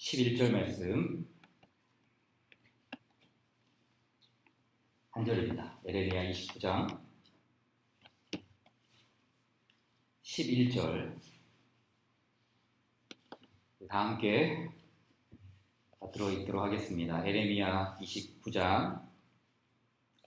11절 말씀 한 절입니다. 에레미야 29장 11절 다 함께 들어있도록 하겠습니다. 에레미야 29장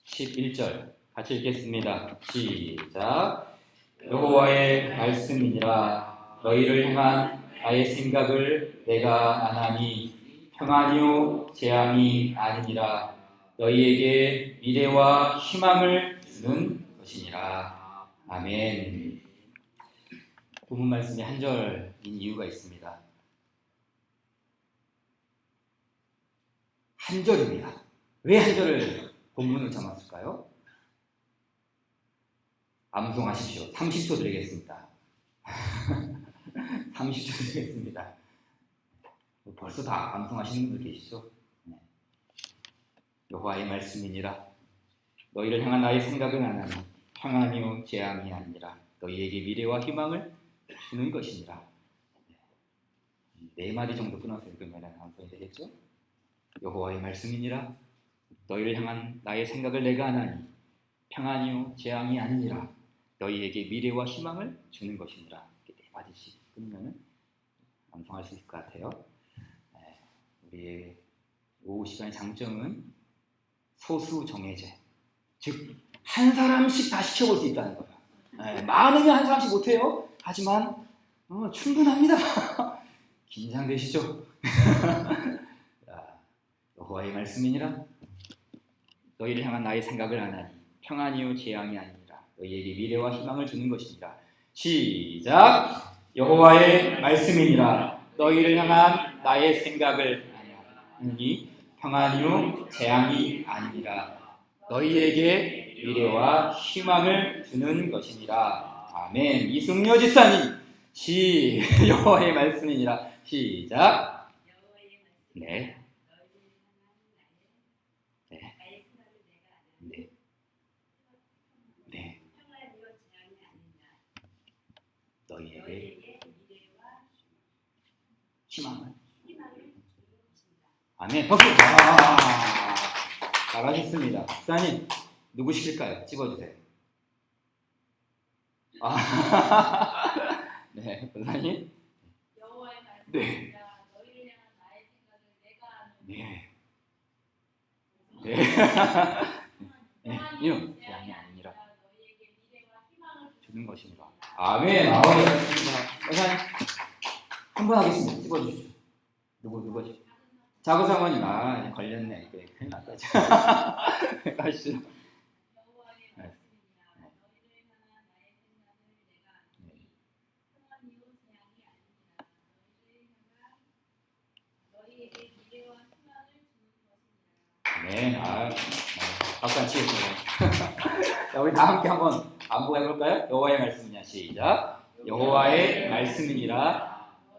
11절 같이 읽겠습니다. 시작. 여호와의 말씀이니라. 너희를 향한 나의 생각을 내가 아나니 평안이요 재앙이 아니니라. 너희에게 미래와 희망을 주는 것이니라. 아멘. 본문 말씀이 한 절인 이유가 있습니다. 한 절입니다. 왜 한 절을 본문을 정했을까요? 암송하십시오. 30초 드리겠습니다. 30초 드리겠습니다. 벌써 다 암송하시는 분들 계시죠? 네. 여호와의 말씀이니라. 너희를 향한 나의 생각은 아나니 평안이요 재앙이 아니라 너희에게 미래와 희망을 주는 것이니라. 네 마디 정도 끊어서 읽으면 암송이 되겠죠? 여호와의 말씀이니라. 너희를 향한 나의 생각을 내가 아나니 평안이요 재앙이 아니니라. 너희에게 미래와 희망을 주는 것이니라. 이렇게 네 마디씩 끊으면 암송할 수 있을 것 같아요. 우리의 오후 시간의 장점은 소수 정예제, 즉 한 사람씩 다 시켜볼 수 있다는 거예요. 많으면 한 사람씩 못해요. 하지만 충분합니다. 긴장되시죠? 여호와의 말씀이니라. 너희를 향한 나의 생각을 아나니 평안이요 재앙이 아니니라. 너희에게 미래와 희망을 주는 것이니라. 시작. 여호와의 말씀이니라. 너희를 향한 나의 생각을 아나니 평안이요 재앙이 아니니라. 너희에게 미래와 희망을 주는 것이니라. 아멘. 이승려 집사님 여호와의 말씀이니라. 시작. 네. 너희에게 희망을. 아멘. 박수. 잘하셨습니다. 목사님 누구실까요? 찍어주세요. 네, 목사님. 여호와의 말씀이니라. 네. 너희를 향한 나의 생각을 내가 아는. 네. 네. 네. 이요. 재앙이 아니라 너희에게 미래와 희망을 주는 것이니라. 아멘. 아멘. 목사님 한번 하겠습니다. 찍어주십시오. 누구지? 자고상원이 걸렸네. 이게 큰일 났다. 가시죠. 여호와의 말씀이니라. 너희를 향한 나의 생각을 내가 아니. 평안이요 재앙이 아니니라. 너희에게 미래와 희망을 주는 것이니라. 네. 박수 안 치겠습니다. 자, 우리 다 함께 한번 반복해볼까요? 여호와의 말씀이냐. 시작. 여호와의 말씀이니라.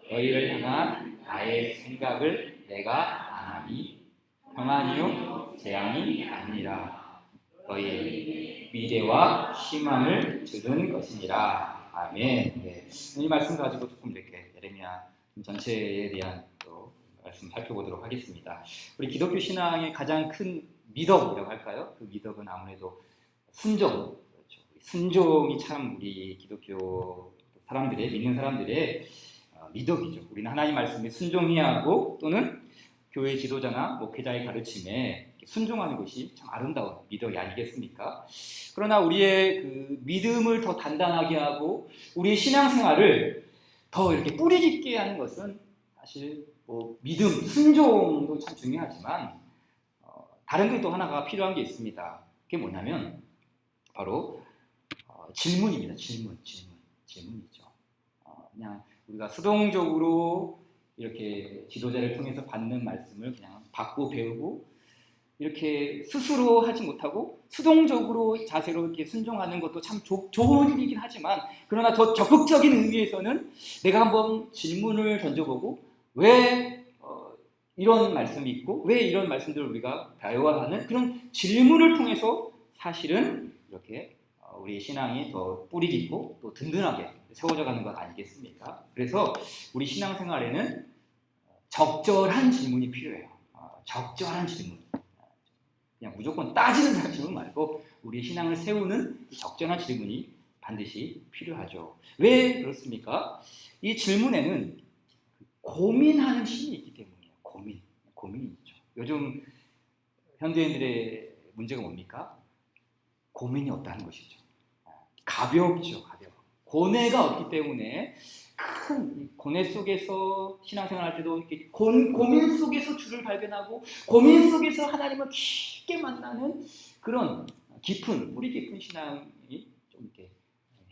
너희를 향한 나의 생각을 내가 아나니 평안이요 재앙이 아니라 너희의 미래와 희망을 주는 것이니라. 아멘. 네. 이 말씀 가지고 조금 이렇게 예레미야 전체에 대한 또 말씀 살펴보도록 하겠습니다. 우리 기독교 신앙의 가장 큰 미덕이라고 할까요? 그 미덕은 아무래도 순종. 그렇죠. 순종이 참 우리 기독교 사람들의, 믿는 사람들의 미덕이죠. 우리는 하나님 말씀에 순종해야 하고 또는 교회 지도자나 목회자의 가르침에 순종하는 것이 참 아름다운 미덕이 아니겠습니까? 그러나 우리의 그 믿음을 더 단단하게 하고 우리의 신앙생활을 더 이렇게 뿌리 깊게 하는 것은 사실 믿음, 순종도 참 중요하지만 다른 게 또 하나가 필요한 게 있습니다. 그게 뭐냐면 바로 질문입니다. 질문이죠. 그냥 우리가 수동적으로 이렇게 지도자를 통해서 받는 말씀을 그냥 받고 배우고 이렇게 스스로 하지 못하고 수동적으로 자세로 이렇게 순종하는 것도 참 좋은 일이긴 하지만 그러나 더 적극적인 의미에서는 내가 한번 질문을 던져보고 왜 이런 말씀이 있고 왜 이런 말씀들을 우리가 배워야 하는 그런 질문을 통해서 사실은 이렇게 우리의 신앙이 더 뿌리 깊고 또 든든하게 세워져 가는 것 아니겠습니까? 그래서 우리 신앙생활에는 적절한 질문이 필요해요. 적절한 질문. 그냥 무조건 따지는 질문 말고 우리 신앙을 세우는 적절한 질문이 반드시 필요하죠. 왜 그렇습니까? 이 질문에는 고민하는 힘이 있기 때문이에요. 고민이 있죠. 요즘 현대인들의 문제가 뭡니까? 고민이 없다는 것이죠. 가볍죠. 고뇌가 없기 때문에 큰 고뇌 속에서 신앙생활 할 때도 이렇게 고민 속에서 주를 발견하고 고민 속에서 하나님을 깊게 만나는 그런 뿌리 깊은 신앙이 좀 이렇게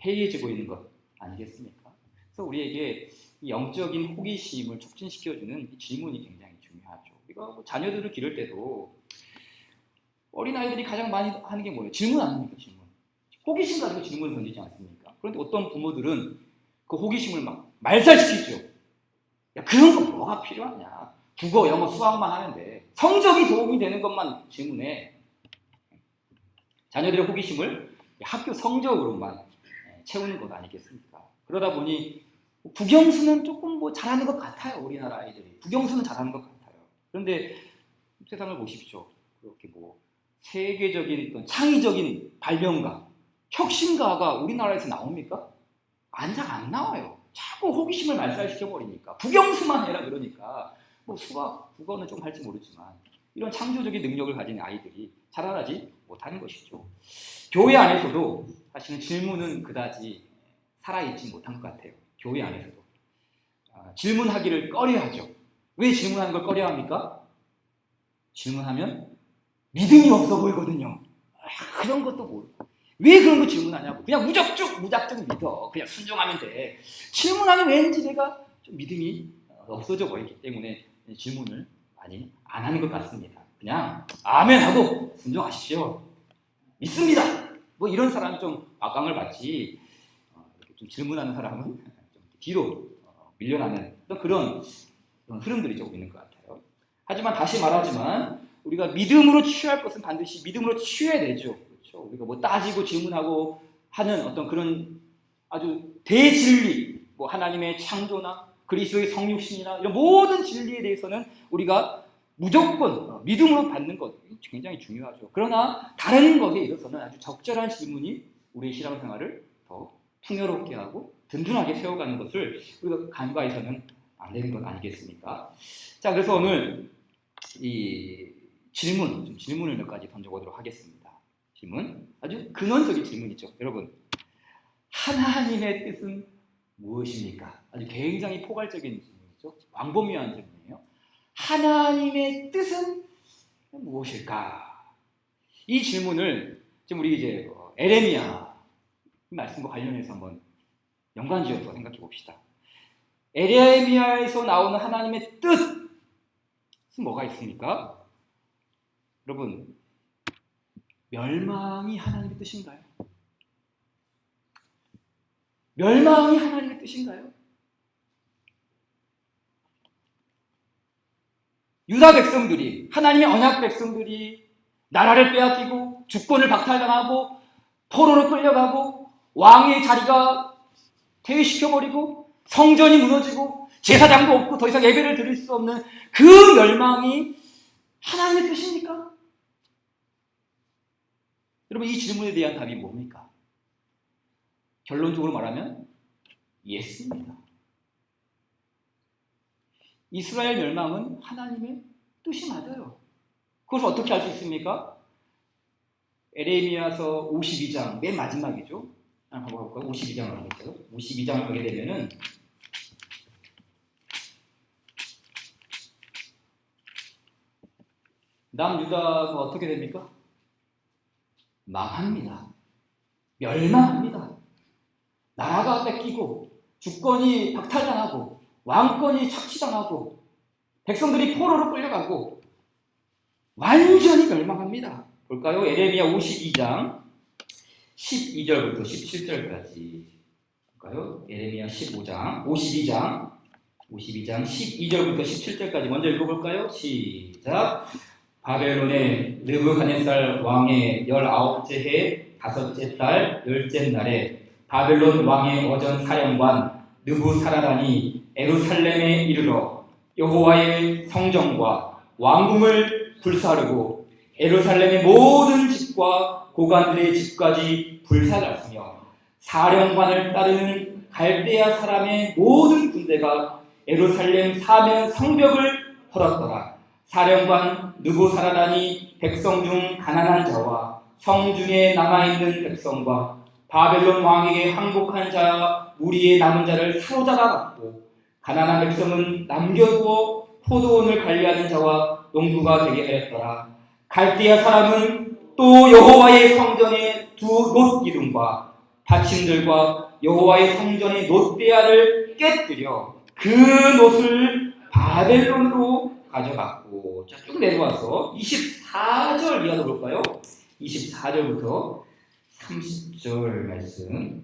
해이해지고 있는 것 아니겠습니까? 그래서 우리에게 영적인 호기심을 촉진시켜주는 이 질문이 굉장히 중요하죠. 우리가 뭐 자녀들을 기를 때도 어린아이들이 가장 많이 하는 게 뭐예요? 질문 아닙니까? 질문. 호기심 가지고 질문을 던지지 않습니까? 그런데 어떤 부모들은 그 호기심을 막 말살시키죠. 야, 그런 거 뭐가 필요하냐? 국어, 영어, 수학만 하는데 성적이 도움이 되는 것만 질문해. 자녀들의 호기심을 학교 성적으로만 채우는 것 아니겠습니까? 그러다 보니 국영수는 조금 뭐 잘하는 것 같아요. 우리나라 아이들이. 국영수는 잘하는 것 같아요. 그런데 세상을 보십시오. 그렇게 뭐 세계적인 어떤 창의적인 발명가, 혁신가가 우리나라에서 나옵니까? 안 나와요. 자꾸 호기심을 말살시켜버리니까. 국영수만 해라 그러니까. 뭐 수학, 국어는 좀 할지 모르지만 이런 창조적인 능력을 가진 아이들이 자라나지 못하는 것이죠. 교회 안에서도 사실은 질문은 그다지 살아있지 못한 것 같아요. 교회 안에서도. 질문하기를 꺼려하죠. 왜 질문하는 걸 꺼려합니까? 질문하면 믿음이 없어 보이거든요. 그런 것도 모르고. 왜 그런 거 질문하냐고. 그냥 무작정 믿어. 그냥 순종하면 돼. 질문하면 왠지 내가 좀 믿음이 없어져 보이기 때문에 질문을 많이 안 하는 것 같습니다. 그냥 아멘하고 순종하십시오. 믿습니다. 뭐 이런 사람이 좀 악광을 받지. 좀 질문하는 사람은 좀 뒤로 밀려나는 그런 흐름들이 조금 있는 것 같아요. 하지만 다시 말하지만 우리가 믿음으로 취할 것은 반드시 믿음으로 취해야 되죠. 그렇죠? 우리가 뭐 따지고 질문하고 하는 어떤 그런 아주 대진리, 뭐 하나님의 창조나 그리스도의 성육신이나 이런 모든 진리에 대해서는 우리가 무조건 믿음으로 받는 것 굉장히 중요하죠. 그러나 다른 것에 있어서는 아주 적절한 질문이 우리의 신앙생활을 더 풍요롭게 하고 든든하게 세워가는 것을 우리가 간과해서는 안 되는 것 아니겠습니까? 자, 그래서 오늘 이 질문을 몇 가지 던져보도록 하겠습니다. 질문, 아주 근원적인 질문이죠. 여러분, 하나님의 뜻은 무엇입니까? 아주 굉장히 포괄적인 질문이죠. 광범위한 질문이에요. 하나님의 뜻은 무엇일까? 이 질문을 지금 우리 이제 에레미야 말씀과 관련해서 한번 연관지어서 생각해 봅시다. 에레미야에서 나오는 하나님의 뜻은 뭐가 있습니까? 여러분, 멸망이 하나님의 뜻인가요? 멸망이 하나님의 뜻인가요? 유다 백성들이, 하나님의 언약 백성들이 나라를 빼앗기고 주권을 박탈당하고 포로로 끌려가고 왕의 자리가 퇴위시켜버리고 성전이 무너지고 제사장도 없고 더 이상 예배를 드릴 수 없는 그 멸망이 하나님의 뜻입니까? 여러분, 이 질문에 대한 답이 뭡니까? 결론적으로 말하면 예스입니다. 이스라엘 멸망은 하나님의 뜻이 맞아요. 그것을 어떻게 알 수 있습니까? 에레미야서 52장 맨 마지막이죠. 한번 볼까요? 52장을 하겠어요. 52장을 하게 되면은 남유다가 어떻게 됩니까? 망합니다. 멸망합니다. 나라가 뺏기고 주권이 박탈당하고 왕권이 착취당하고 백성들이 포로로 끌려가고 완전히 멸망합니다. 볼까요? 에레미야 52장 12절부터 17절까지 볼까요? 에레미야 52장 12절부터 17절까지 먼저 읽어볼까요? 시작. 바벨론의 느부갓네살 왕의 19째 해 5째 달 10째 날에 바벨론 왕의 어전 사령관 느부사라단이 에루살렘에 이르러 여호와의 성전과 왕궁을 불사르고 예루살렘의 모든 집과 고관들의 집까지 불살랐으며 사령관을 따르는 갈대아 사람의 모든 군대가 예루살렘 사면 성벽을 헐었더라. 사령관 느부사라단이 백성 중 가난한 자와 성중에 남아있는 백성과 바벨론 왕에게 항복한 자와 무리의 남은 자를 사로잡아갔고 가난한 백성은 남겨두어 포도원을 관리하는 자와 농부가 되게 하였더라. 갈대아 사람은 또 여호와의 성전의 두 놋기둥과 받침들과 여호와의 성전의 놋대야를 깨뜨려 그 놋을 바벨론으로 가져갔고, 자, 쭉 내려와서 24절 이하로 볼까요? 24절부터 30절 말씀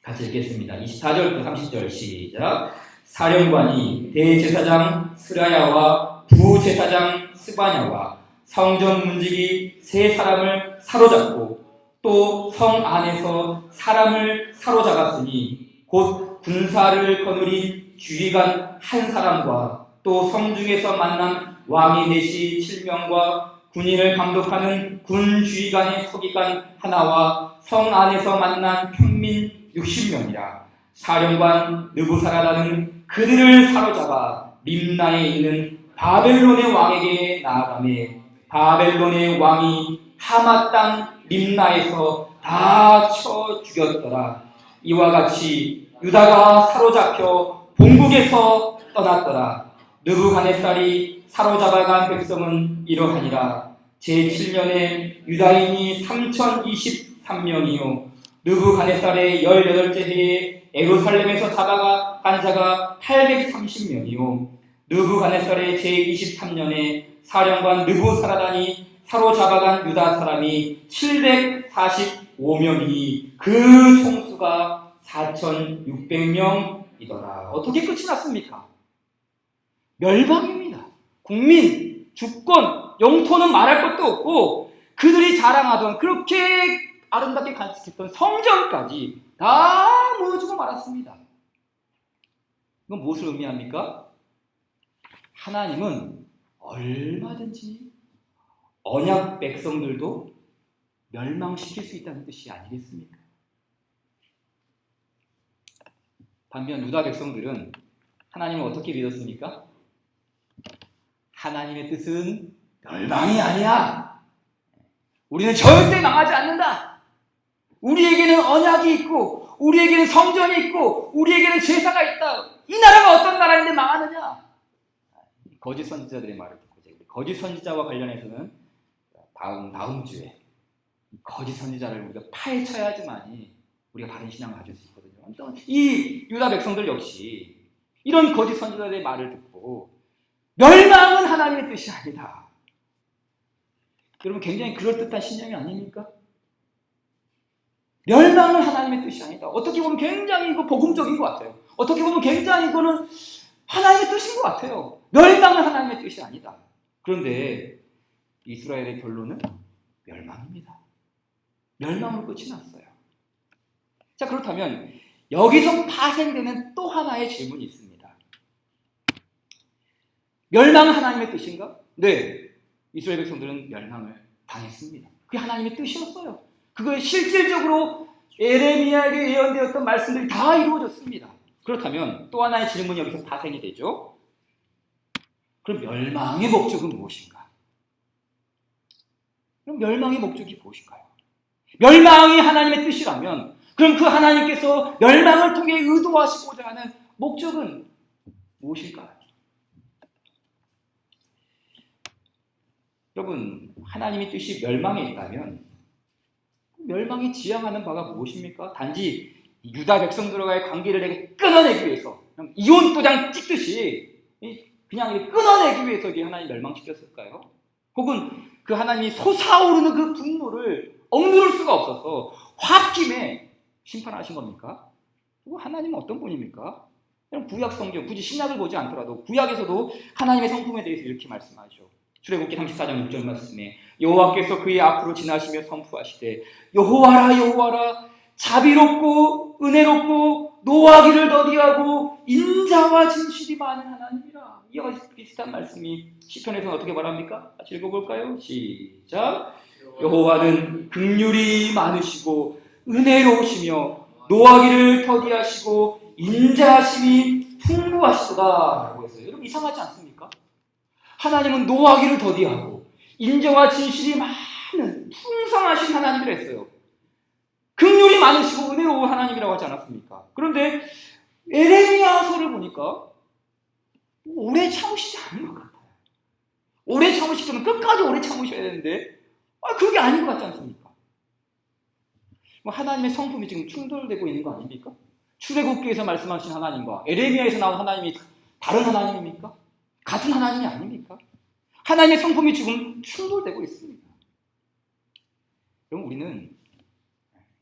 같이 읽겠습니다. 24절부터 30절 시작. 사령관이 대제사장 스라야와 부제사장 스바냐와 성전 문지기 세 사람을 사로잡고 또 성 안에서 사람을 사로잡았으니 곧 군사를 거느린 주의관 한 사람과 또 성중에서 만난 왕의 내시 7명과 군인을 감독하는 군 주의관의 서기관 하나와 성 안에서 만난 평민 60명이라. 사령관 느부사라다는 그들을 사로잡아 림나에 있는 바벨론의 왕에게 나아가매 바벨론의 왕이 하마 땅 림나에서 다 쳐 죽였더라. 이와 같이 유다가 사로잡혀 본국에서 떠났더라. 느부갓네살이 사로잡아간 백성은 이러하니라. 제7년에 유다인이 3023명이요 느부갓네살의 18째 해에 예루살렘에서 잡아간 자가 830명이요 느부갓네살의 제23년에 사령관 느부사라단이 사로잡아간 유다 사람이 745명이니 그 총수가 4600명이더라. 어떻게 끝이 났습니까? 멸망입니다. 국민, 주권, 영토는 말할 것도 없고 그들이 자랑하던 그렇게 아름답게 간직했던 성전까지 다 무너지고 말았습니다. 이건 무엇을 의미합니까? 하나님은 얼마든지 언약 백성들도 멸망시킬 수 있다는 뜻이 아니겠습니까? 반면 유다 백성들은 하나님을 어떻게 믿었습니까? 하나님의 뜻은 멸망이 아니야. 우리는 절대 망하지 않는다. 우리에게는 언약이 있고 우리에게는 성전이 있고 우리에게는 제사가 있다. 이 나라가 어떤 나라인데 망하느냐? 거짓 선지자들의 말을 듣고 거짓 선지자와 관련해서는 다음 주에 거짓 선지자를 우리가 파헤쳐야지만이 우리가 바른 신앙을 가질 수 있거든요. 이 유다 백성들 역시 이런 거짓 선지자들의 말을 듣고 멸망은 하나님의 뜻이 아니다. 여러분 굉장히 그럴듯한 신념이 아닙니까? 멸망은 하나님의 뜻이 아니다. 어떻게 보면 굉장히 이거 복음적인 것 같아요. 어떻게 보면 굉장히 이거는 하나님의 뜻인 것 같아요. 멸망은 하나님의 뜻이 아니다. 그런데 이스라엘의 결론은 멸망입니다. 멸망으로 끝이 났어요. 자, 그렇다면 여기서 파생되는 또 하나의 질문이 있습니다. 멸망은 하나님의 뜻인가? 네, 이스라엘 백성들은 멸망을 당했습니다. 그게 하나님의 뜻이었어요. 그걸 실질적으로 에레미야에게 예언되었던 말씀들이 다 이루어졌습니다. 그렇다면 또 하나의 질문이 여기서 파생이 되죠. 그럼 멸망의 목적은 무엇인가? 그럼 멸망의 목적이 무엇일까요? 멸망이 하나님의 뜻이라면 그럼 그 하나님께서 멸망을 통해 의도하시고자 하는 목적은 무엇일까요? 여러분, 하나님의 뜻이 멸망에 있다면 멸망이 지향하는 바가 무엇입니까? 단지 유다 백성들과의 관계를 내게 끊어내기 위해서 이혼 도장 찍듯이 그냥 끊어내기 위해서 하나님 멸망시켰을까요? 혹은 그 하나님이 솟아오르는 그 분노를 억누를 수가 없어서 홧김에 심판하신 겁니까? 하나님은 어떤 분입니까? 구약 성경, 굳이 신약을 보지 않더라도 구약에서도 하나님의 성품에 대해서 이렇게 말씀하죠. 출애굽기 34장 6절 말씀에 여호와께서 그의 앞으로 지나시며 선포하시되 여호와라 여호와라 자비롭고 은혜롭고 노하기를 더디하고 인자와 진실이 많은 하나님이라. 이와 비슷한 말씀이 시편에서는 어떻게 말합니까? 같이 읽어볼까요? 시작. 여호와는 긍휼이 많으시고 은혜로우시며 노하기를 더디하시고 인자하심이 풍부하시도다 라고 했어요. 여러분 이상하지 않습니까? 하나님은 노하기를 더디하고 인자와 진실이 많은 풍성하신 하나님이라 했어요. 긍휼이 많으시고 은혜로운 하나님이라고 하지 않았습니까? 그런데 에레미야서를 보니까 오래 참으시지 않은 것 같아요. 오래 참으시면 끝까지 오래 참으셔야 되는데 그게 아닌 것 같지 않습니까? 하나님의 성품이 지금 충돌되고 있는 거 아닙니까? 출애굽기에서 말씀하신 하나님과 에레미야에서 나온 하나님이 다른 하나님입니까? 같은 하나님이 아닙니까? 하나님의 성품이 지금 충돌되고 있습니다. 그럼 우리는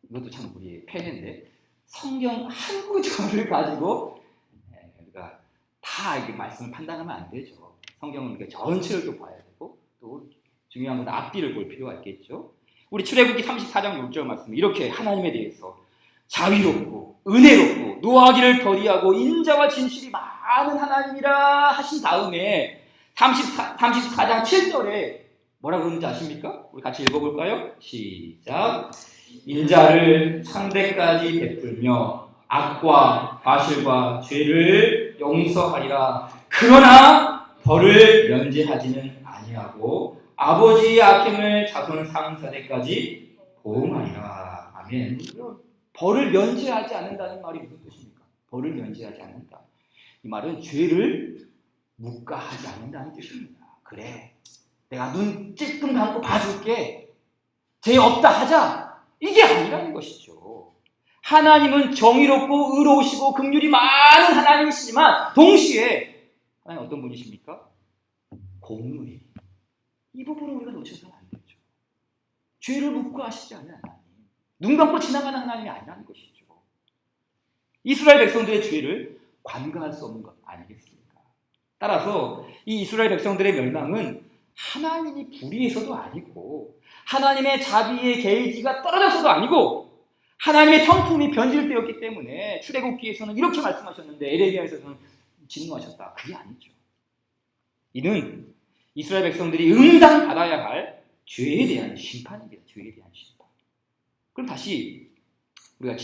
이것도 참 우리의 폐해인데 성경 한 구절을 가지고 우리가 다 이렇게 말씀을 판단하면 안 되죠. 성경은 우리가 전체를 또 봐야 되고 또 중요한 건 앞뒤를 볼 필요가 있겠죠. 우리 출애굽기 34장 6절 말씀 이렇게 하나님에 대해서 자비롭고 은혜롭고 노하기를 더디하고 인자와 진실이 많은 하나님이라 하신 다음에 34장 7절에 뭐라고 그러는지 아십니까? 우리 같이 읽어볼까요? 시작. 인자를 상대까지 베풀며 악과 과실과 죄를 용서하리라. 그러나 벌을 면제하지는 아니하고 아버지의 악행을 자손 3세대까지 보응하리라. 아멘. 벌을 면제하지 않는다는 말이 무슨 뜻입니까? 벌을 면제하지 않는다. 이 말은 죄를 묵과하지 않는다는 뜻입니다. 그래, 내가 눈 찔끔 감고 봐줄게. 죄 없다 하자. 이게 아니라는 것이죠. 하나님은 정의롭고 의로우시고 긍휼이 많은 하나님이시지만 동시에 하나님 어떤 분이십니까? 공의의. 이 부분을 우리가 놓쳐서는 안 되죠. 죄를 묵과하시지 않는 하나님. 눈 감고 지나가는 하나님이 아니라는 것이죠. 이스라엘 백성들의 죄를 관가할 수 없는 것 아니겠습니까? 따라서 이 이스라엘 백성들의 멸망은 하나님이 불의해서도 아니고 하나님의 자비의 게이지가 떨어져서도 아니고 하나님의 성품이 변질되었기 때문에 출애굽기에서는 이렇게 말씀하셨는데 에레미야에서는 진노하셨다. 그게 아니죠. 이는 이스라엘 백성들이 응당 받아야 할 죄에 대한 심판입니다. 죄에 대한 심판. 그럼 다시 우리가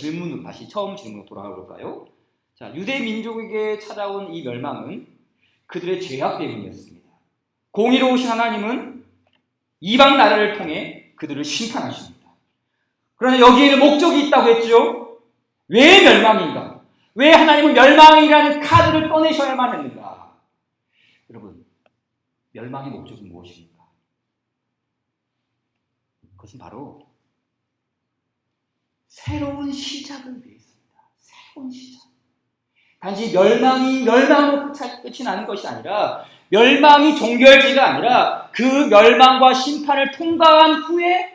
다시 처음 질문으로 돌아가 볼까요? 자, 유대 민족에게 찾아온 이 멸망은 그들의 죄악 때문이었습니다. 공의로우신 하나님은 이방 나라를 통해 그들을 심판하십니다. 그러나 여기에는 목적이 있다고 했죠. 왜 멸망인가? 왜 하나님은 멸망이라는 카드를 꺼내셔야만 했는가? 여러분, 멸망의 목적은 무엇입니까? 그것은 바로 새로운 시작을 위해서입니다. 새로운 시작. 단지 멸망으로 끝이 나는 것이 아니라 멸망이 종결지가 아니라 그 멸망과 심판을 통과한 후에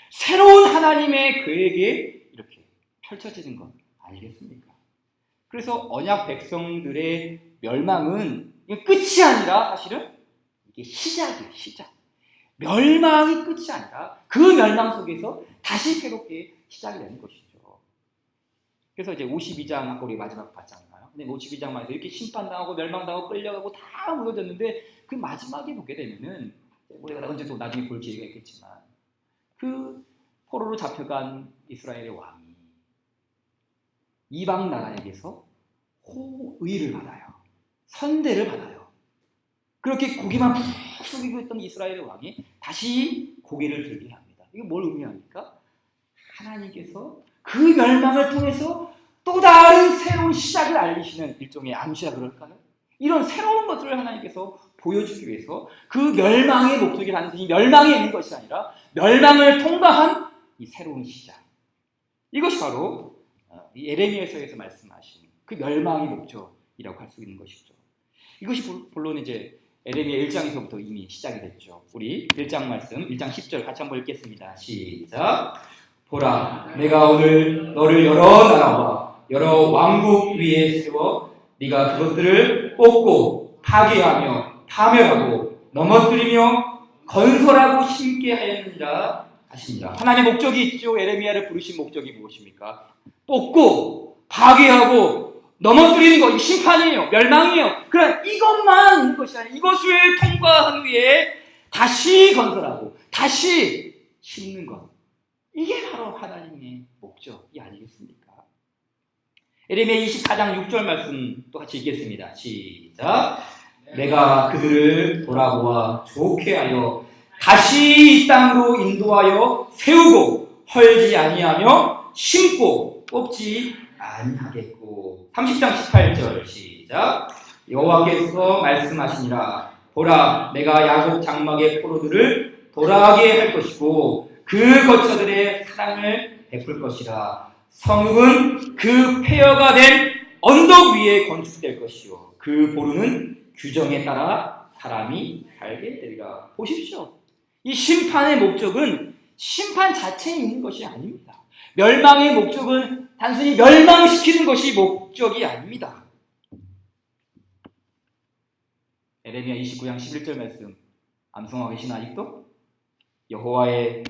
새로운 하나님의 계획이 이렇게 펼쳐지는 것 아니겠습니까? 그래서 언약 백성들의 멸망은 끝이 아니라 사실은 이게 시작이에요. 시작. 멸망이 끝이 아니라 그 멸망 속에서 다시 새롭게 시작이 되는 것이죠. 그래서 이제 52장 아까 우리 마지막 봤잖아요. 근데 52장만 해서 이렇게 심판당하고 멸망당하고 끌려가고 다 무너졌는데 그 마지막에 보게 되면은 우리가 언제 또 나중에 볼 기회가 있겠지만 그 포로로 잡혀간 이스라엘의 왕이 이방 나라에게서 호의를 받아요. 선대를 받아요. 그렇게 고개만 푹 숙이고 있던 이스라엘의 왕이 다시 고개를 들게 합니다. 이게 뭘 의미합니까? 하나님께서 그 멸망을 통해서 또 다른 새로운 시작을 알리시는 일종의 암시라 그럴까요? 이런 새로운 것들을 하나님께서 보여주기 위해서 그 멸망의 목적이 단순히 멸망에 있는 것이 아니라 멸망을 통과한 이 새로운 시작. 이것이 바로 이 에레미야서에서 말씀하신 그 멸망의 목적이라고 할 수 있는 것이죠. 이것이 물론 이제 에레미야 1장에서부터 이미 시작이 됐죠. 우리 1장 말씀 1장 10절 같이 한번 읽겠습니다. 시작. 보라, 내가 오늘 너를 여러 나라와 여러 왕국 위에 세워 네가 그것들을 뽑고 파괴하며 파멸하고 넘어뜨리며 건설하고 심게 하였느니라 하시니라. 하나님의 목적이 있죠. 에레미야를 부르신 목적이 무엇입니까? 뽑고 파괴하고 넘어뜨리는 거, 심판이에요. 멸망이에요. 그럼 이것만 있는 것이 아니라 이것을 통과한 후에 다시 건설하고 다시 심는 것. 이게 바로 하나님의 목적이 아니겠습니까? 에레미야 24장 6절 말씀 또 같이 읽겠습니다. 시작. 내가 그들을 돌아보아 좋게 하여 다시 이 땅으로 인도하여 세우고 헐지 아니하며 심고 뽑지 아니하겠고. 30장 18절 시작. 여호와께서 말씀하시니라. 보라, 내가 야곱 장막의 포로들을 돌아가게 할 것이고 그 거처들의 사랑을 베풀 것이라. 성읍은 그 폐허가 된 언덕 위에 건축될 것이요 그 보루는 규정에 따라 사람이 살게 되리라. 보십시오. 이 심판의 목적은 심판 자체에 있는 것이 아닙니다. 멸망의 목적은 단순히 멸망시키는 것이 목적이 아닙니다. 에레미야 29장 11절 말씀 암송하고 계시나 아직도? 여호와의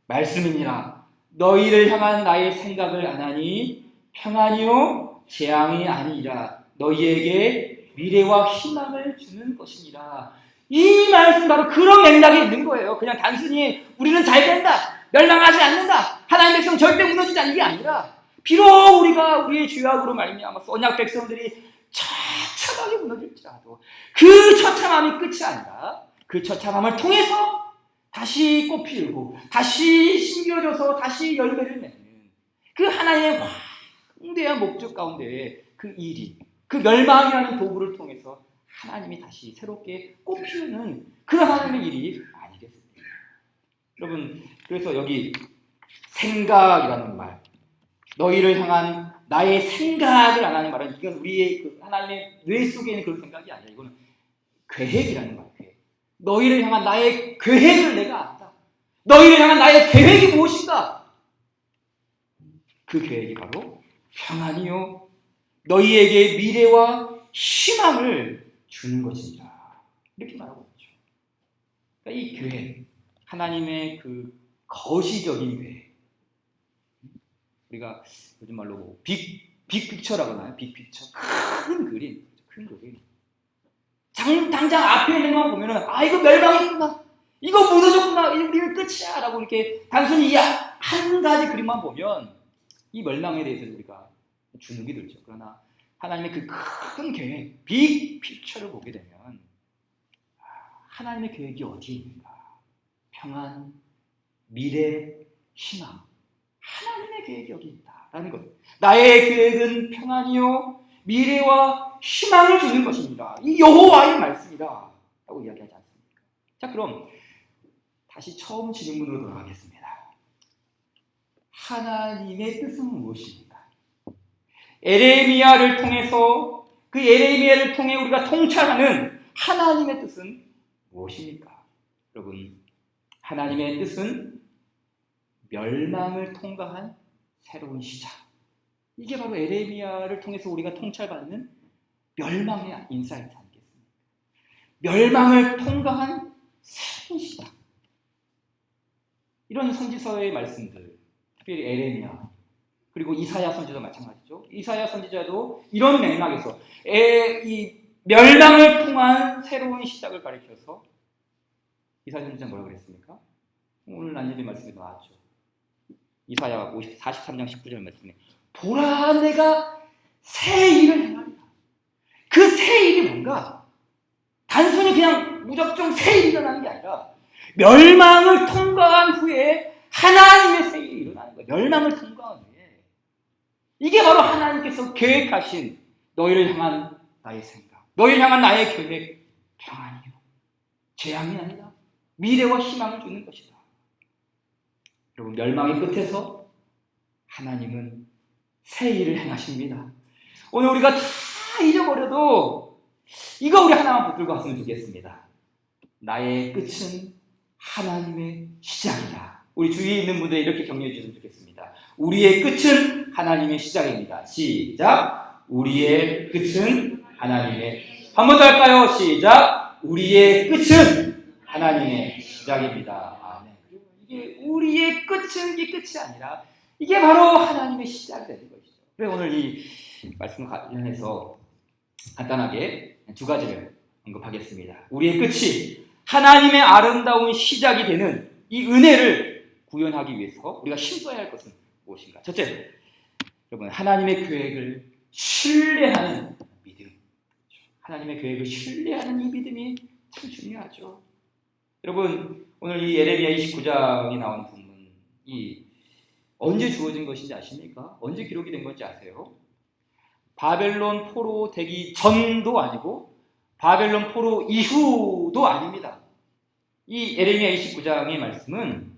말씀이니라. 너희를 향한 나의 생각을 안하니 평안이요 재앙이 아니라 너희에게 미래와 희망을 주는 것이니라. 이 말씀 바로 그런 맥락이 있는 거예요. 그냥 단순히 우리는 잘 된다, 멸망하지 않는다, 하나님의 백성 절대 무너지지 않는 게 아니라 비록 우리가 우리의 죄악으로 말미암아서 언약 백성들이 처참하게 무너질지라도 그 처참함이 끝이 아니라 그 처참함을 통해서 다시 꽃 피우고 다시 심겨져서 다시 열매를 맺는 그 하나님의 광대한 목적 가운데 그 일이, 그 멸망이라는 도구를 통해서 하나님이 다시 새롭게 꽃 피우는 그 하나님의 일이 아니겠습니까? 여러분, 그래서 여기 생각이라는 말, 너희를 향한 나의 생각을 안 하는 말은 이건 우리의 그 하나님의 뇌 속에 있는 그런 생각이 아니라 이거는 계획이라는 말이에요. 계획. 너희를 향한 나의 계획을 내가 안다. 너희를 향한 나의 계획이 무엇인가? 그 계획이 바로 평안이요 너희에게 미래와 희망을 주는 것입니다. 이렇게 말하고 있죠. 그러니까 이 계획, 하나님의 그 거시적인 계획, 우리가 요즘 말로 뭐 빅픽처라고 하나요? 빅픽처, 큰 그림, 큰 그림. 당장 앞에 있는 것만 보면은 이거 멸망했구나, 이거 무너졌구나, 우리는 끝이야 라고 이렇게 단순히 이 한 가지 그림만 보면 이 멸망에 대해서 우리가 주눅이 들죠. 그러나 하나님의 그 큰 계획, 빅픽처를 보게 되면 하나님의 계획이 어디에 있는가? 평안, 미래, 희망. 하나님의 계획이 여기 있다라는 것. 나의 계획은 평안이요 미래와 희망을 주는 것입니다. 이 여호와의 말씀이다 라고 이야기하지 않습니까? 자, 그럼 다시 처음 질문으로 돌아가겠습니다. 하나님의 뜻은 무엇입니까? 에레미야를 통해서, 그 에레미야를 통해 우리가 통찰하는 하나님의 뜻은 무엇입니까? 여러분, 하나님의 뜻은 멸망을 통과한 새로운 시작. 이게 바로 에레미야를 통해서 우리가 통찰받는 멸망의 인사이트 아니겠습니까? 멸망을 통과한 새로운 시작. 이런 선지서의 말씀들, 특별히 에레미야, 그리고 이사야 선지자도 마찬가지죠. 이사야 선지자도 이런 맥락에서 이 멸망을 통한 새로운 시작을 가리켜서 이사야 선지자 뭐라고 그랬습니까? 오늘 난예비 말씀이 나왔죠. 이사야 43장 19절 말씀에 보라, 내가 새 일을 행하리라. 그 새 일이 뭔가? 단순히 그냥 무작정 새 일이 일어나는 게 아니라 멸망을 통과한 후에 하나님의 새 일이 일어나는 거예요. 멸망을 통과한 후에. 이게 바로 하나님께서 계획하신 너희를 향한 나의 생각, 너희를 향한 나의 계획, 평안이요 재앙이 아니라 미래와 희망을 주는 것이다. 여러분, 멸망의 끝에서 하나님은 새 일을 행하십니다. 오늘 우리가 다 잊어버려도 이거 우리 하나만 붙들고 갔으면 좋겠습니다. 나의 끝은 하나님의 시작이다. 우리 주위에 있는 분들 이렇게 격려해 주시면 좋겠습니다. 우리의 끝은 하나님의 시작입니다. 시작. 우리의 끝은 하나님의. 한 번 더 할까요? 시작. 우리의 끝은 하나님의 시작입니다. 이게 우리의 끝은 이게 끝이 아니라 이게 바로 하나님의 시작이 되는 것이죠. 그래 오늘 이 말씀 관련해서 간단하게 두 가지를 언급하겠습니다. 우리의 끝이 하나님의 아름다운 시작이 되는 이 은혜를 구현하기 위해서 우리가 힘써야 할 것은 무엇인가? 첫째, 여러분 하나님의 계획을 신뢰하는 믿음. 하나님의 계획을 신뢰하는 이 믿음이 참 중요하죠. 여러분 오늘 이 예레미야 29장에 나오는 본문이 언제 주어진 것인지 아십니까? 언제 기록이 된 건지 아세요? 바벨론 포로 되기 전도 아니고 바벨론 포로 이후도 아닙니다. 이 예레미야 29장의 말씀은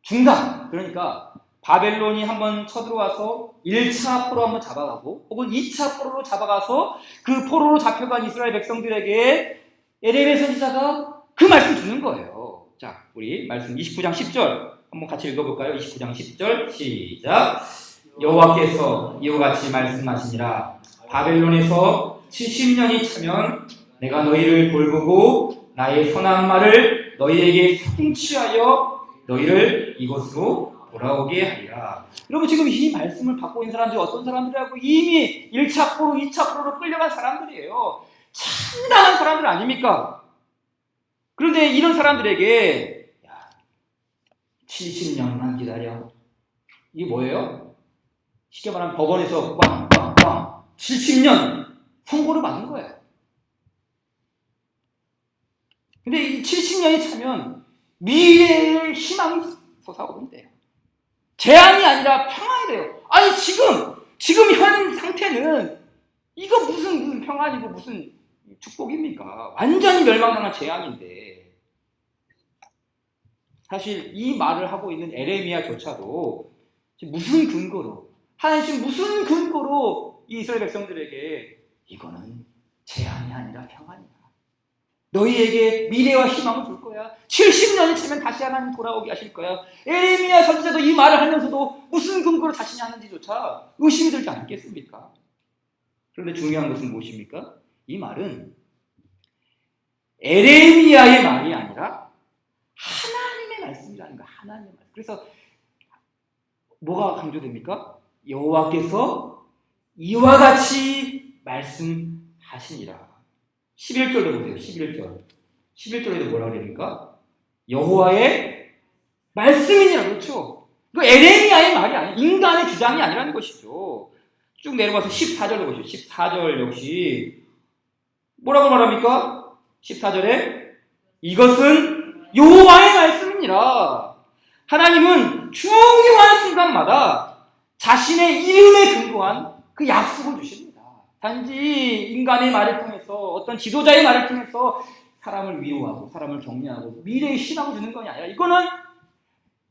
중간, 그러니까 바벨론이 한번 쳐들어와서 1차 포로 한번 잡아가고 혹은 2차 포로로 잡아가서 그 포로로 잡혀간 이스라엘 백성들에게 예레미야 선지자가 그 말씀 주는 거예요. 자, 우리 말씀 29장 10절 한번 같이 읽어볼까요? 29장 10절 시작. 여호와께서 이와 같이 말씀하시니라. 바벨론에서 70년이 차면 내가 너희를 돌보고 나의 선한 말을 너희에게 성취하여 너희를 이곳으로 돌아오게 하리라. 여러분 지금 이 말씀을 받고 있는 사람들이 어떤 사람들이라고? 이미 1차 포로, 2차 포로로 끌려간 사람들이에요. 참다한 사람들 아닙니까? 그런데 이런 사람들에게 70년만 기다려. 이게 뭐예요? 쉽게 말하면 법원에서 빵빵빵 70년 선고를 받은 거예요. 근데 이 70년이 차면 미래의 희망이 솟아오른대요. 재앙이 아니라 평안이 돼요. 아니 지금 현 상태는 이거 무슨 평안이고 무슨 축복입니까? 완전히 멸망당한 재앙인데 사실 이 말을 하고 있는 에레미야조차도 무슨 근거로 하나님 무슨 근거로 이 이스라엘 백성들에게 이거는 재앙이 아니라 평안이야. 너희에게 미래와 희망을 줄 거야. 70년이 차면 다시 하나님 돌아오게 하실 거야. 에레미야 선지자도 이 말을 하면서도 무슨 근거로 자신이 하는지조차 의심이 들지 않겠습니까? 그런데 중요한 것은 무엇입니까? 이 말은 에레미야의 말이 아니라 하나님의 말씀이라는 거야. 하나님의 말씀. 그래서 뭐가 강조됩니까? 여호와께서 이와 같이 말씀하시니라. 11절도 보세요. 11절. 11절에도 뭐라고 그럽니까? 여호와의 말씀이니라. 그렇죠? 그 에레미야의 말이 아니에요. 인간의 주장이 아니라는 것이죠. 쭉 내려가서 14절도 보시죠. 14절 역시 뭐라고 말합니까? 14절에 이것은 여호와의 말씀이니라. 하나님은 중요한 순간마다 자신의 이름에 근거한 그 약속을 주십니다. 단지 인간의 말을 통해서 어떤 지도자의 말을 통해서 사람을 위로하고 사람을 격려하고 미래의 희망을 주는 것이 아니라 이거는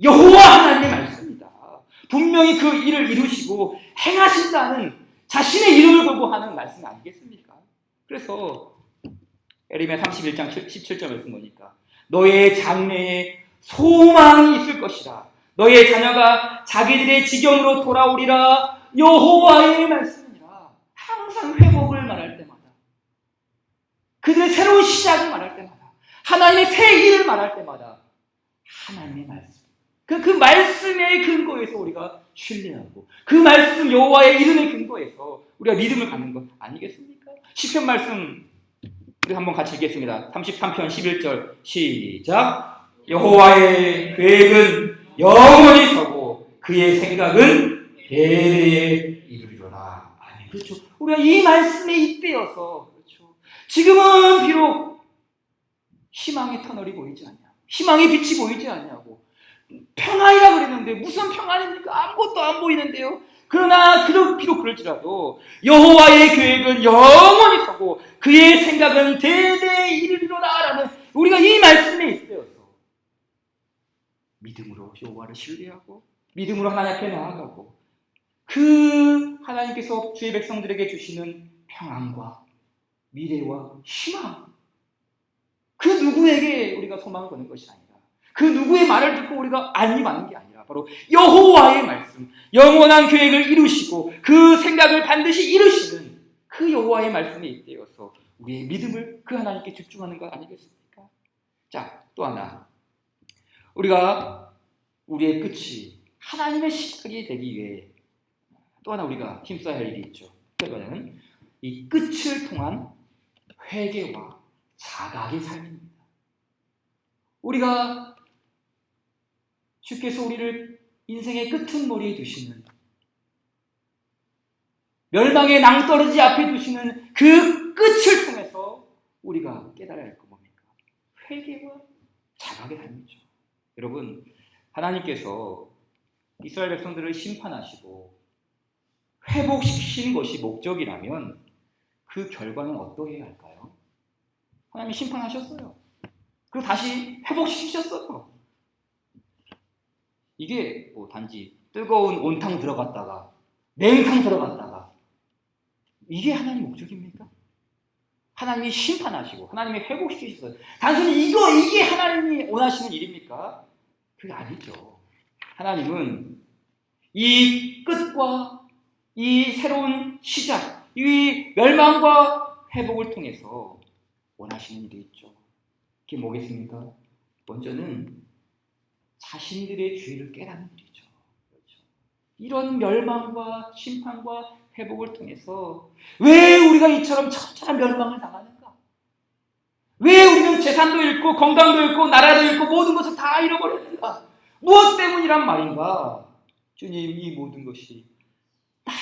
여호와 하나님의 말씀입니다. 분명히 그 일을 이루시고 행하신다는 자신의 이름을 걸고 하는 말씀 아니겠습니까? 그래서 에레미야 31장 17절 말씀 보니까 너의 장래에 소망이 있을 것이라. 너의 자녀가 자기들의 지경으로 돌아오리라. 여호와의 말씀이라. 항상 회복을 말할 때마다 그들의 새로운 시작을 말할 때마다 하나님의 새 일을 말할 때마다 하나님의 말씀 그 말씀의 근거에서 우리가 신뢰하고 그 말씀 여호와의 이름의 근거에서 우리가 믿음을 갖는 것 아니겠습니까? 시편 말씀 우리 한번 같이 읽겠습니다. 33편 11절 시작. 여호와의 계획은 영원히 서고 그의 생각은 대대에 이르리로다. 아멘. 그렇죠. 우리가 이 말씀에 잇대어서 그렇죠. 지금은 비록 희망의 터널이 보이지 않냐, 희망의 빛이 보이지 않냐고 평안이라 그랬는데 무슨 평안입니까? 아무것도 안 보이는데요. 그러나 비록 그럴지라도 여호와의 계획은 영원히 서고 그의 생각은 대대에 이르리로다라는 우리가 이 말씀에 잇대어서 믿음으로 여호와를 신뢰하고 믿음으로 하나님 앞에 나아가고 그 하나님께서 주의 백성들에게 주시는 평안과 미래와 희망 그 누구에게 우리가 소망을 거는 것이 아니라 그 누구의 말을 듣고 우리가 안림하는 게 아니라 바로 여호와의 말씀 영원한 계획을 이루시고 그 생각을 반드시 이루시는 그 여호와의 말씀에 잇대어서 우리의 믿음을 그 하나님께 집중하는 것 아니겠습니까? 자, 또 하나 우리가 우리의 끝이 하나님의 시작이 되기 위해 또 하나 우리가 힘써야 할 일이 있죠. 그거는 이 끝을 통한 회개와 자각의 삶입니다. 우리가 주께서 우리를 인생의 끄트머리에 두시는, 멸망의 낭떠러지 앞에 두시는 그 끝을 통해서 우리가 깨달아야 할 거 뭡니까? 회개와 자각의 삶이죠. 여러분, 하나님께서 이스라엘 백성들을 심판하시고 회복시키시는 것이 목적이라면 그 결과는 어떠해야 할까요? 하나님이 심판하셨어요. 그리고 다시 회복시키셨어요. 이게 뭐 단지 뜨거운 온탕 들어갔다가 냉탕 들어갔다가 이게 하나님 목적입니까? 하나님이 심판하시고 하나님이 회복시키셨어요. 단순히 이게 하나님이 원하시는 일입니까? 그게 아니죠. 하나님은 이 끝과 이 새로운 시작, 이 멸망과 회복을 통해서 원하시는 일이 있죠. 그게 뭐겠습니까? 먼저는 자신들의 죄를 깨닫는 일이죠. 그렇죠. 이런 멸망과 심판과 회복을 통해서 왜 우리가 이처럼 처참한 멸망을 당하는가? 왜 우리는 재산도 잃고 건강도 잃고 나라도 잃고 모든 것을 다 잃어버렸는가? 무엇 때문이란 말인가? 주님, 이 모든 것이 나의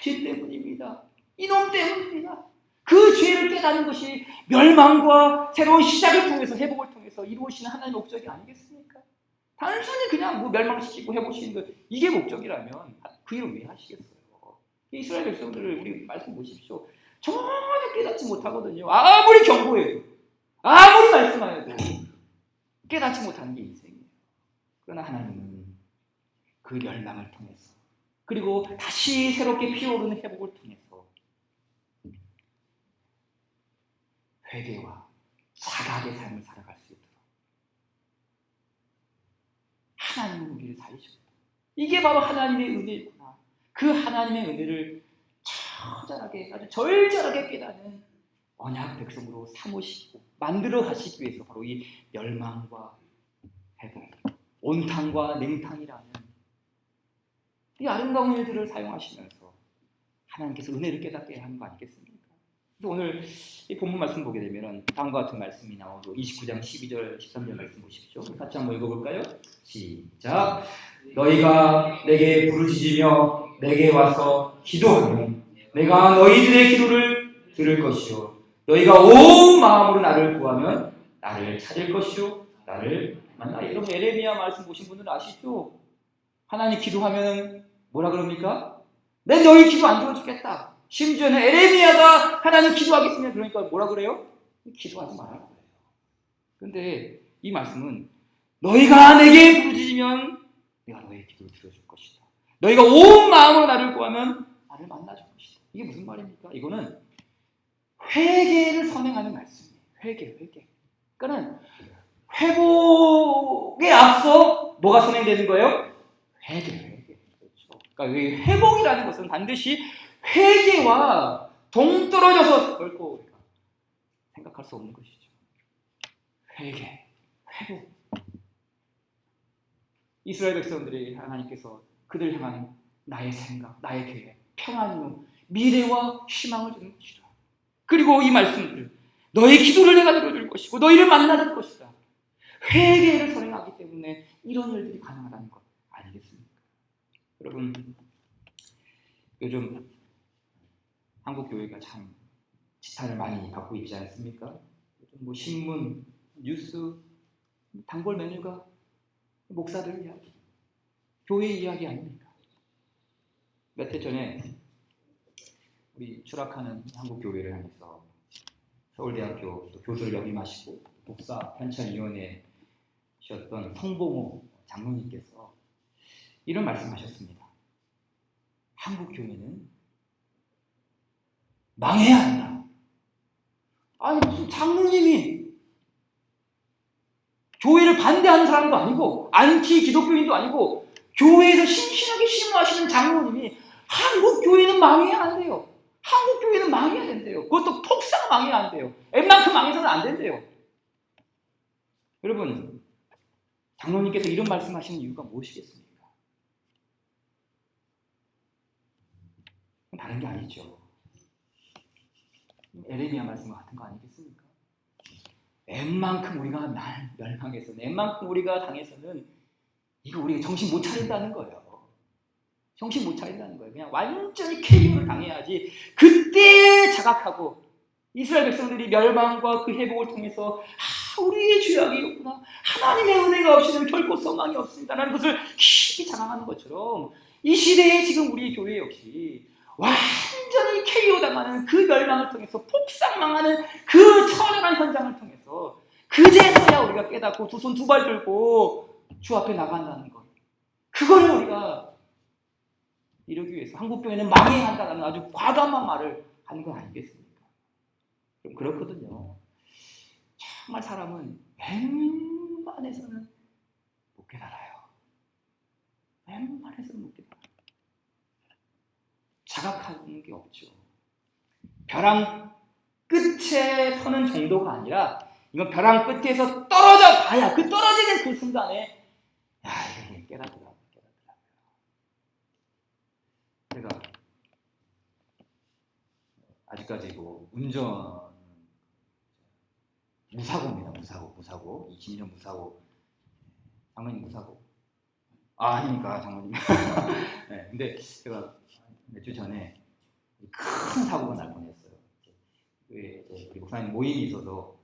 죄 때문입니다. 이놈 때문입니다. 그 죄를 깨닫는 것이 멸망과 새로운 시작을 통해서 회복을 통해서 이루어지는 하나님의 목적이 아니겠습니까? 단순히 그냥 뭐 멸망시키고 회복시키는 것, 이게 목적이라면 그 일을 왜 하시겠어요? 이스라엘 백성들을 우리 말씀 보십시오. 전혀 깨닫지 못하거든요. 아무리 경고해도, 아무리 말씀하여도 깨닫지 못하는 게 인생이에요. 그러나 하나님은 그 멸망을 통해서, 그리고 다시 새롭게 피어오르는 회복을 통해서 회개와 자각의 삶을 살아갈 수 있도록 하나님은 우리를 살리셨다. 이게 바로 하나님의 은혜구나. 그 하나님의 은혜를 처절하게, 아주 절절하게 깨닫는 언약 백성으로 삼으시고 만들어 가시기 위해서 바로 이 멸망과 회복, 온탕과 냉탕이라는 이 아름다운 일들을 사용하시면서 하나님께서 은혜를 깨닫게 하는 거 아니겠습니까? 그래서 오늘 이 본문 말씀 보게 되면 다음과 같은 말씀이 나오고 29장 12절 13절 말씀 보십시오. 같이 한번 읽어볼까요? 시작. 너희가 내게 부르짖으며 내게 와서 기도하면 내가 너희들의 기도를 들을 것이요 너희가 온 마음으로 나를 구하면 나를 찾을 것이요 나를 만나. 여러분 에레미야 말씀 보신 분들은 아시죠? 하나님 기도하면 뭐라 그럽니까? 내 너희 기도 안 들어주겠다. 심지어는 에레미야가 하나님 기도하겠습니다. 그러니까 뭐라 그래요? 기도하지 말라고 그래요. 그런데 이 말씀은 너희가 내게 부르짖으면 내가 너희의 기도를 들어줄 것이다. 너희가 온 마음으로 나를 구하면 나를 만나줄 것이다. 이게 무슨 말입니까? 이거는 회개를 선행하는 말씀이에요. 회개. 그러니까 회복에 앞서 뭐가 선행되는 거예요? 회개. 그렇죠. 그러니까 이 회복이라는 것은 반드시 회개와 동떨어져서 결코 생각할 수 없는 것이죠. 회개, 회복. 이스라엘 백성들이 하나님께서 그들 향한 나의 생각, 나의 계획, 평안이요 미래와 희망을 주는 것이다. 그리고 이 말씀들 너희 기도를 내가 들어줄 것이고 너희를 만나줄 것이다. 회개를 선행하기 때문에 이런 일들이 가능하다는 것 아니겠습니까? 여러분 요즘 한국 교회가 참 지탄을 많이 받고 있지 않습니까? 요즘 뭐 신문, 뉴스, 단골 메뉴가 목사들 이야기, 교회 이야기 아닙니까? 몇 해 전에 우리 추락하는 한국 교회를 향해서 서울대학교 교수를 역임하시고 목사 편찬위원회셨던 성봉호 장로님께서 이런 말씀하셨습니다. 한국 교회는 망해야 한다. 아니 무슨 장로님이 교회를 반대하는 사람도 아니고 안티 기독교인도 아니고 교회에서 신실하게 심무하시는 장로님이 한국 교회는 망해야 한대요. 한국 교회는 망해야 된대요. 그것도 폭삭 망해야 한대요. 웬만큼 망해서는 안 된대요. 여러분 장로님께서 이런 말씀하시는 이유가 무엇이겠습니까? 다른 게 아니죠. 에레미야 말씀 같은 거 아니겠습니까? 웬만큼 우리가 멸망해서는, 웬만큼 우리가 당해서는 이거 우리가 정신 못 차린다는 거예요. 정신 못 차린다는 거예요. 그냥 완전히 KO를 당해야지 그때 자각하고 이스라엘 백성들이 멸망과 그 회복을 통해서 우리의 죄악이었구나, 하나님의 은혜가 없이는 결코 소망이 없습니다라는 것을 깊이 자각하는 것처럼 이 시대에 지금 우리 교회 역시 완전히 KO 당하는 그 멸망을 통해서 폭삭망하는 그 처절한 현장을 통해서 그제서야 우리가 깨닫고 두 손 두 발 들고 주 앞에 나간다는 것, 그거를 우리가 이루기 위해서 한국교회는 망해야 한다는 아주 과감한 말을 하는 건 아니겠습니까? 그렇거든요. 정말 사람은 웬만해서는 못 깨달아요. 웬만해서는 못 깨달아요. 자각하는 게 없죠. 벼랑 끝에 서는 정도가 아니라 이건 벼랑 끝에서 떨어져 봐야 그 떨어지는 그 순간에 야, 이게 깨닫더라고요. 제가 아직까지 운전 무사고입니다. 무사고 20년 무사고. 장로님 무사고. 아닙니까 장로님. 네, 근데 제가 몇 주 전에 큰 사고가 날 뻔했어요. 우리 목사님 모임이 있어서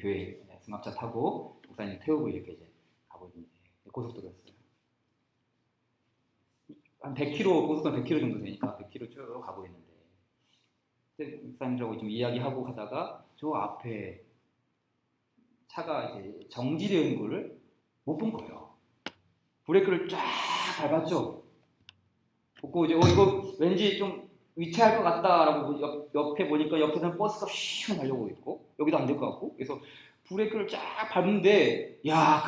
교회 승합차 타고 목사님 태우고 이렇게 이제 가고 있는데 고속도로였어요. 한 100km, 고속도로 100km 정도 되니까 100km 쭉 가고 있는데 목사님하고 좀 이야기하고 가다가 저 앞에 차가 이제 정지되는 거를 못 본 거예요. 브레이크를 쫙 밟았죠. 보고 이제 이거 왠지 좀 위태할 것 같다라고 옆에 보니까 옆에서는 버스가 휘 달려오고 있고 여기도 안 될 것 같고, 그래서 브레이크를 쫙 밟는데 그 한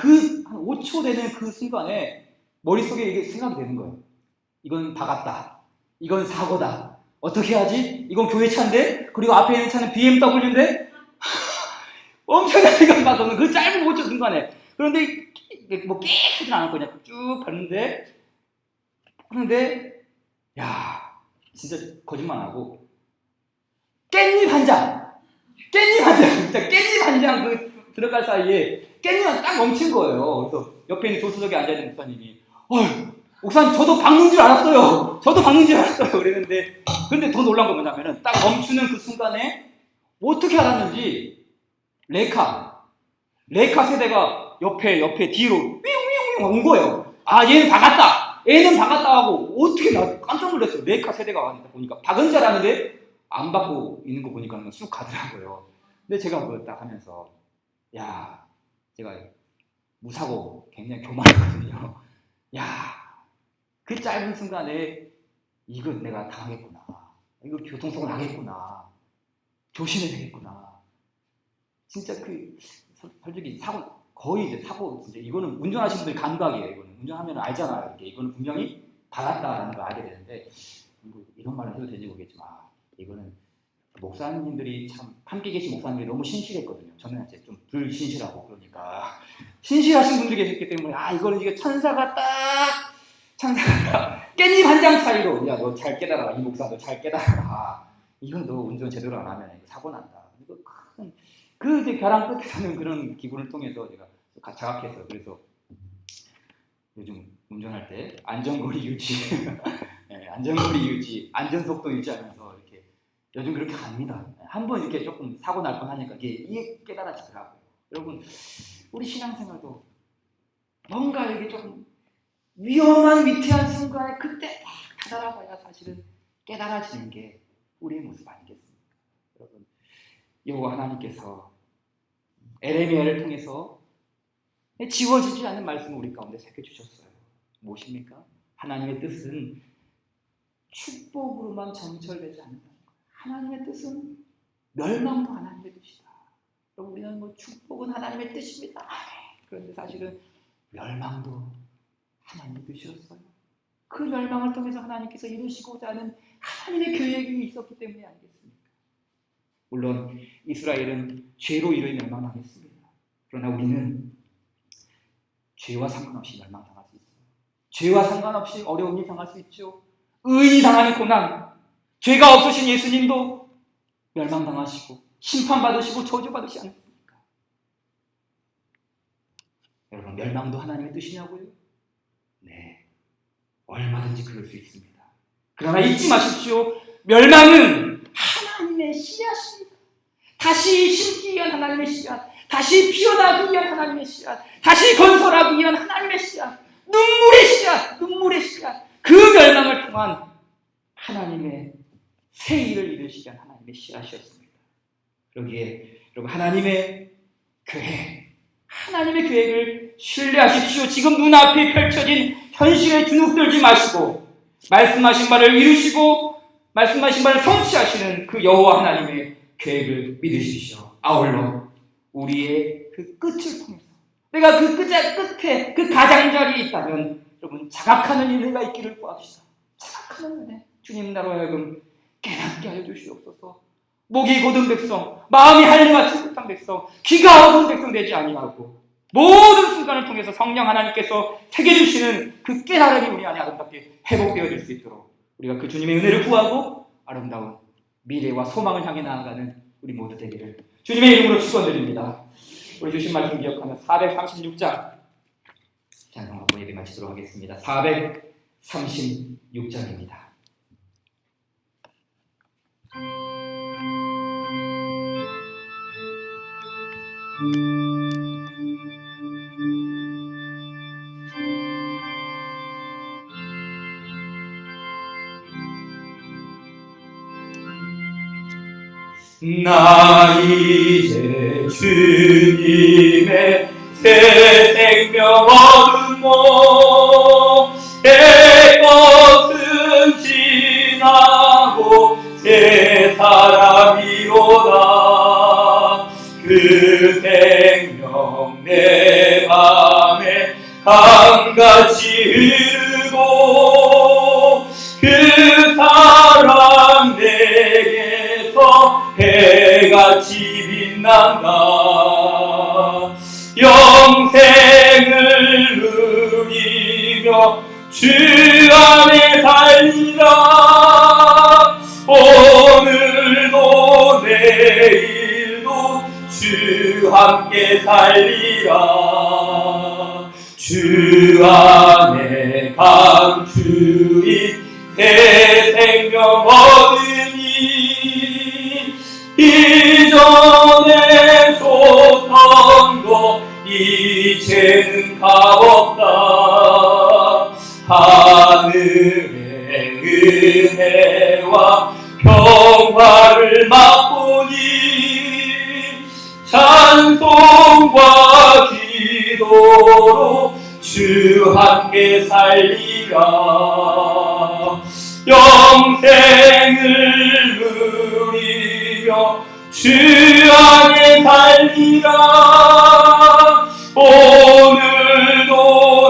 5초 되는 그 순간에 머릿속에 이게 생각이 되는 거예요. 이건 박았다. 이건 사고다. 어떻게 하지? 이건 교회 차인데? 그리고 앞에 있는 차는 BMW인데? 엄청난 생각이 나서는 그 짧은 5초 순간에. 그런데 뭐 깨끗하진 않았거든요. 쭉 봤는데 진짜 거짓말 안 하고 깻잎 한 장, 진짜 깻잎 한 장 들어갈 사이에 깻잎 한 딱 멈춘 거예요. 그래서 옆에 있는 조수석에 앉아있는 목사님이 목사님 저도 박는 줄 알았어요. 그랬는데 근데 더 놀란 건 뭐냐면은 딱 멈추는 그 순간에 어떻게 알았는지 레카 세대가 옆에 뒤로 윙윙윙 온 거예요. 얘는 박았다 하고 어떻게 나 깜짝 놀랐어요. 레카 세대가 보니까 박은 줄 알았는데 안 받고 있는 거 보니까 쑥 가더라고요. 근데 제가 그걸 딱 하면서 제가 무사고 굉장히 교만했거든요. 그 짧은 순간에 이거 내가 당하겠구나. 이거 교통사고 나겠구나. 조심해야 되겠구나. 진짜 솔직히 거의 이제 사고, 진짜 이거는 운전하시는 분들이 감각이에요. 이거는 운전하면 알잖아요. 이렇게 이거는 분명히 박았다라는 걸 알게 되는데, 이런 말을 해도 되는지 모르겠지만, 이거는 목사님들이 참 함께 계신 목사님들이 너무 신실했거든요. 저는 이제 좀 불신실하고 그러니까 신실하신 분들이 계셨기 때문에 이거는 이게 천사가 깻잎 한 장 차이로 너 잘 깨달아라. 이 목사 너 잘 깨달아라. 이거 너 운전 제대로 안 하면 사고 난다. 이거 그 이제 벼랑 끝에 사는 그런 기분을 통해서 제가 자각했어요. 그래서 요즘 운전할 때 안전거리 유지, 안전속도 유지하면서 이렇게 요즘 그렇게 갑니다. 한번 이렇게 조금 사고 날 뻔하니까 이게 깨달아지더라고요. 여러분, 우리 신앙생활도 뭔가 이게 조금 위험한 위태한 순간에 그때 딱 다다라봐야 사실은 깨달아지는 게 우리의 모습 아니겠습니까? 여러분, 여호와 하나님께서 에레미야를 통해서 지워지지 않는 말씀을 우리 가운데 새겨주셨어요. 무엇입니까? 하나님의 뜻은 축복으로만 점철되지 않는다는 거예요. 하나님의 뜻은 멸망도 하나님의 뜻이다. 우리는 축복은 하나님의 뜻입니다. 그런데 사실은 멸망도 하나님의 뜻이었어요. 그 멸망을 통해서 하나님께서 이루시고자 하는 하나님의 계획이 있었기 때문에 아니겠습니까? 물론 이스라엘은 죄로 인해 멸망당했습니다. 그러나 우리는 죄와 상관없이 멸망당할 수 있어요. 죄와 상관없이 어려움이 당할 수 있죠. 의인이 당하는 고난, 죄가 없으신 예수님도 멸망당하시고 심판받으시고 저주받으시지 않습니까? 여러분, 멸망도 하나님의 뜻이냐고요? 네, 얼마든지 그럴 수 있습니다. 그러나 잊지 마십시오. 멸망은 하나님의 씨앗입니다. 다시 심기 위한 하나님의 씨앗, 다시 피어나기 위한 하나님의 씨앗, 다시 건설하기 위한 하나님의 씨앗, 눈물의 씨앗, 그 멸망을 통한 하나님의 새 일을 이루시기 위한 하나님의 씨앗이었습니다. 그러기에 여러분, 하나님의 계획을 신뢰하십시오. 지금 눈앞에 펼쳐진 현실에 주눅들지 마시고 말씀하신 바를 이루시고 말씀하신 바를 성취하시는 그 여호와 하나님의 계획을 믿으십시오. 아울러 우리의 그 끝을 통해서 내가 그 끝에 그 가장자리에 있다면 여러분, 자각하는 은혜가 있기를 구합시다. 자각하는 은혜. 주님, 나로 하여금 깨닫게 하여 주시옵소서. 목이 곧은 백성, 마음이 한리같이 급한 백성, 귀가 어두운 백성 되지 아니하고 모든 순간을 통해서 성령 하나님께서 새겨주시는 그 깨달음이 우리 안에 아름답게 회복되어질 수 있도록 우리가 그 주님의 은혜를 구하고 아름다운 미래와 소망을 향해 나아가는 우리 모두 되기를 주님의 이름으로 축원드립니다. 우리 주신 말씀 기억하며 436장 찬송하고 예배 마치도록 하겠습니다. 436장입니다. 나 이제 주님의 새 생명 얻음모 내 것은 지나고 새 사람이로다. 그 생명 내 맘에 강같이 흐르고 그 사랑 내게서 해같이 빛난다. 영생을 누리며 주 안에 살리라. 오늘도 내일도 주 함께 살리라. 주 안에 감추인 새 생명 얻으니 이전에 좋던 거 이제는 값없다. 하늘의 은혜와 평화를 맛보니 찬송과 기도로 주 함께 살리라. 영생을 누리며 주 안에 살리라. 오늘도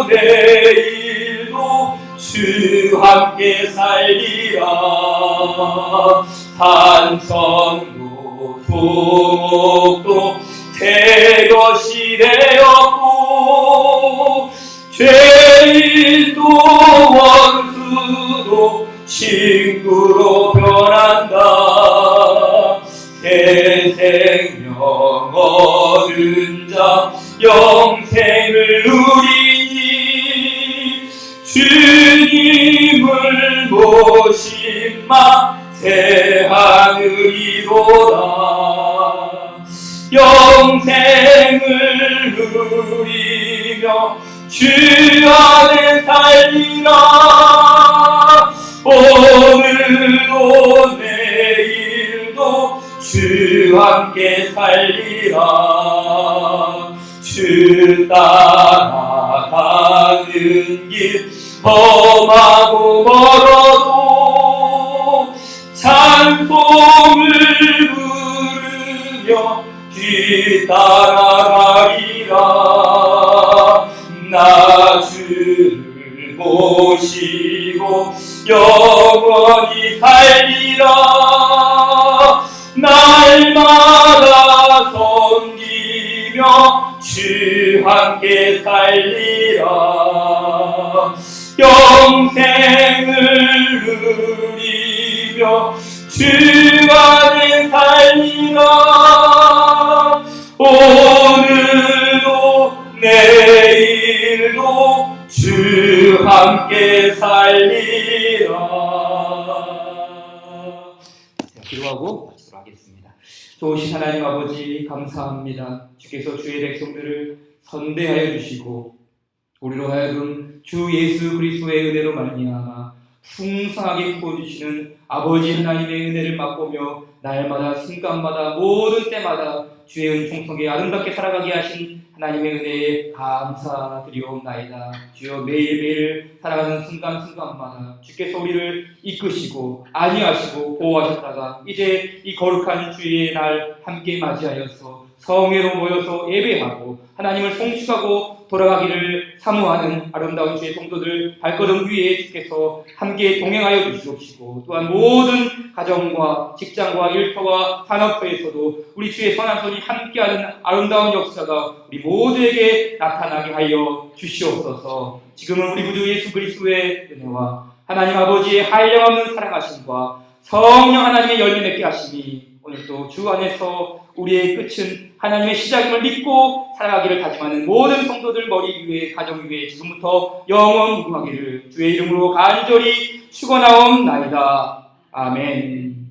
내일도 주 함께 살리라. 산천도 소목도 새 것이 되었고 죄인도 원수도 친구로 변한다. 새 생명 얻은 자 영생을 누리니 주님을 모심마 새 하늘이로다. 영생을 누리며 주 안에 살리라. 오늘도 내일도 주 함께 살리라. 주 따라가는 길 험하고 멀어도 찬송을 부르며 뒤따라가리라. 나 주를 모시고 영원히 살리라. 날마다 섬기며 주 함께 살리라. 영생을 누리며 주며 주 안에 살리라. 오늘도 내일도 주 함께 살리라. 기도하고 마치도록 하겠습니다. 좋으신 하나님 아버지 감사합니다. 주께서 주의 백성들을 선대하여 주시고 우리로 하여금 주 예수 그리스도의 은혜로 말미암아 풍성하게 부어주시는 아버지 하나님의 은혜를 맛보며 날마다 순간마다 모든 때마다 주의 은총 속에 아름답게 살아가게 하신 하나님의 은혜에 감사드리옵나이다. 주여 매일매일 살아가는 순간순간마다 주께서 우리를 이끄시고 안위하시고 보호하셨다가 이제 이 거룩한 주의 날 함께 맞이하여서 성회로 모여서 예배하고 하나님을 송축하고 돌아가기를 사모하는 아름다운 주의 성도들 발걸음 위에 주께서 함께 동행하여 주시옵시고 또한 모든 가정과 직장과 일터와 산업터에서도 우리 주의 선한 손이 함께하는 아름다운 역사가 우리 모두에게 나타나게 하여 주시옵소서. 지금은 우리 구주 예수 그리스도의 은혜와 하나님 아버지의 한량없는 사랑하심과 성령 하나님의 열매 맺게 하심이 오늘도 주 안에서 우리의 끝은 하나님의 시작임을 믿고 살아가기를 다짐하는 모든 성도들 머리 위에 가정 위에 지금부터 영원 무궁하기를 주의 이름으로 간절히 축원하옵나이다. 아멘.